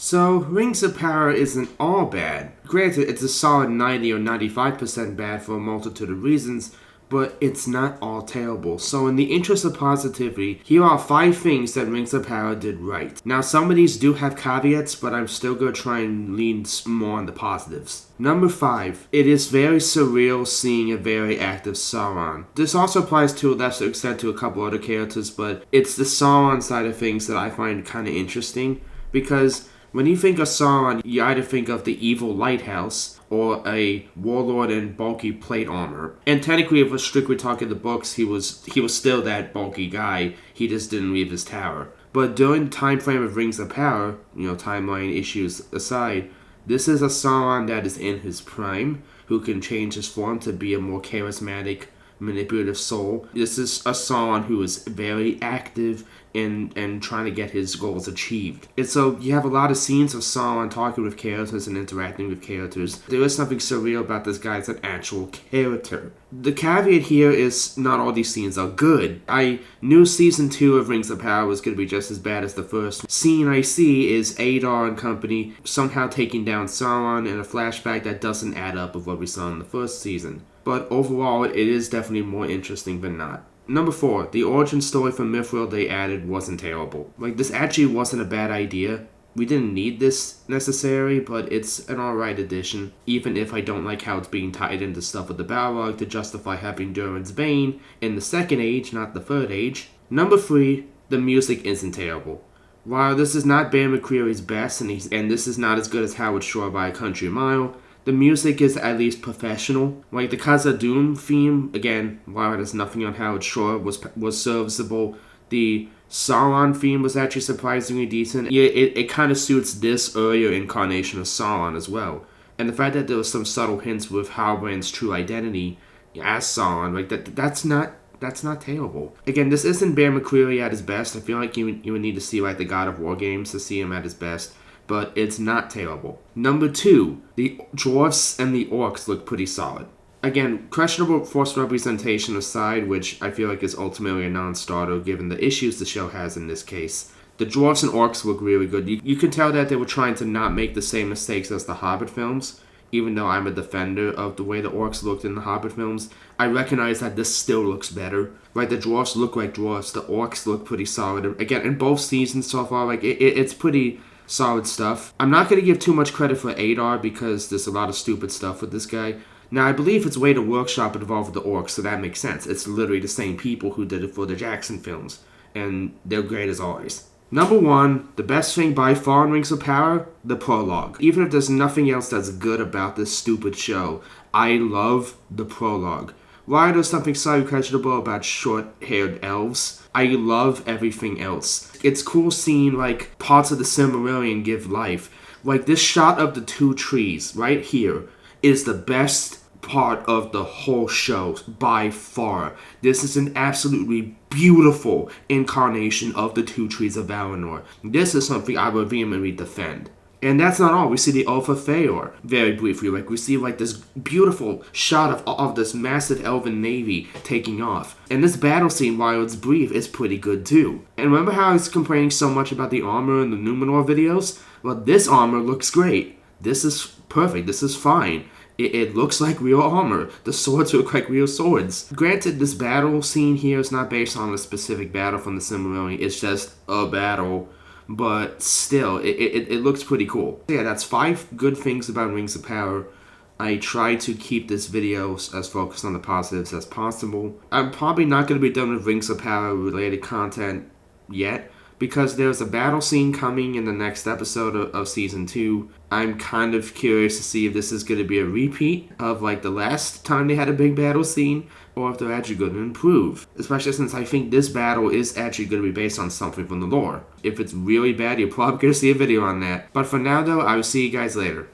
So, Rings of Power isn't all bad. Granted, it's a solid 90 or 95% bad for a multitude of reasons, but it's not all terrible. So in the interest of positivity, here are 5 things that Rings of Power did right. Now some of these do have caveats, but I'm still going to try and lean more on the positives. Number 5, it is very surreal seeing a very active Sauron. This also applies to a lesser extent to a couple other characters, but it's the Sauron side of things that I find kind of interesting, because when you think of Sauron, you either think of the evil lighthouse or a warlord in bulky plate armor. And technically, if we're strictly talking the books, he was still that bulky guy. He just didn't leave his tower. But during the time frame of Rings of Power, timeline issues aside, this is a Sauron that is in his prime, who can change his form to be a more charismatic, manipulative soul. This is a Sauron who is very active and trying to get his goals achieved. And so you have a lot of scenes of Sauron talking with characters and interacting with characters. There is something surreal about this guy as an actual character. The caveat here is not all these scenes are good. I knew season 2 of Rings of Power was going to be just as bad as the first. Scene I see is Adar and company somehow taking down Sauron in a flashback that doesn't add up with what we saw in the first season. But overall, it is definitely more interesting than not. Number 4, the origin story from Mithril they added wasn't terrible. This actually wasn't a bad idea. We didn't need this necessarily, but it's an alright addition, even if I don't like how it's being tied into stuff with the Balrog to justify having Durin's Bane in the Second Age, not the Third Age. Number 3, the music isn't terrible. While this is not Bear McCreary's best, and this is not as good as Howard Shore by a country mile, the music is at least professional. Like the Khazad-dûm theme, again, while it has nothing on Howard Shore, was serviceable. The Sauron theme was actually surprisingly decent. Yeah, it kind of suits this earlier incarnation of Sauron as well. And the fact that there was some subtle hints with Halbrand's true identity as Sauron, that's not terrible. Again, this isn't Bear McCreary at his best. I feel like you would need to see the God of War games to see him at his best. But it's not terrible. Number 2, the dwarfs and the orcs look pretty solid. Again, questionable forced representation aside, which I feel like is ultimately a non-starter given the issues the show has in this case, the dwarfs and orcs look really good. You can tell that they were trying to not make the same mistakes as the Hobbit films. Even though I'm a defender of the way the orcs looked in the Hobbit films, I recognize that this still looks better. The dwarfs look like dwarfs, the orcs look pretty solid. Again, in both seasons so far, it's pretty solid stuff. I'm not going to give too much credit for Adar because there's a lot of stupid stuff with this guy. Now, I believe it's way to workshop involved with the orcs, so that makes sense. It's literally the same people who did it for the Jackson films, and they're great as always. Number 1, the best thing by far in Rings of Power, the prologue. Even if there's nothing else that's good about this stupid show, I love the prologue. While there's something slightly questionable about short-haired elves, I love everything else. It's cool seeing parts of the Silmarillion give life. This shot of the 2 trees right here is the best part of the whole show by far. This is an absolutely beautiful incarnation of the 2 trees of Valinor. This is something I would vehemently defend. And that's not all. We see the Oath of Feor very briefly. We see this beautiful shot of this massive elven navy taking off. And this battle scene, while it's brief, is pretty good too. And remember how I was complaining so much about the armor in the Numenor videos? Well, this armor looks great. This is perfect. This is fine. It looks like real armor. The swords look like real swords. Granted, this battle scene here is not based on a specific battle from the Silmarillion. It's just a battle. But still, it looks pretty cool. Yeah, that's 5 good things about Rings of Power. I try to keep this video as focused on the positives as possible. I'm probably not going to be done with Rings of Power related content yet, because there's a battle scene coming in the next episode of Season 2. I'm kind of curious to see if this is going to be a repeat of the last time they had a big battle scene, or if they're actually going to improve. Especially since I think this battle is actually going to be based on something from the lore. If it's really bad, you're probably going to see a video on that. But for now though, I will see you guys later.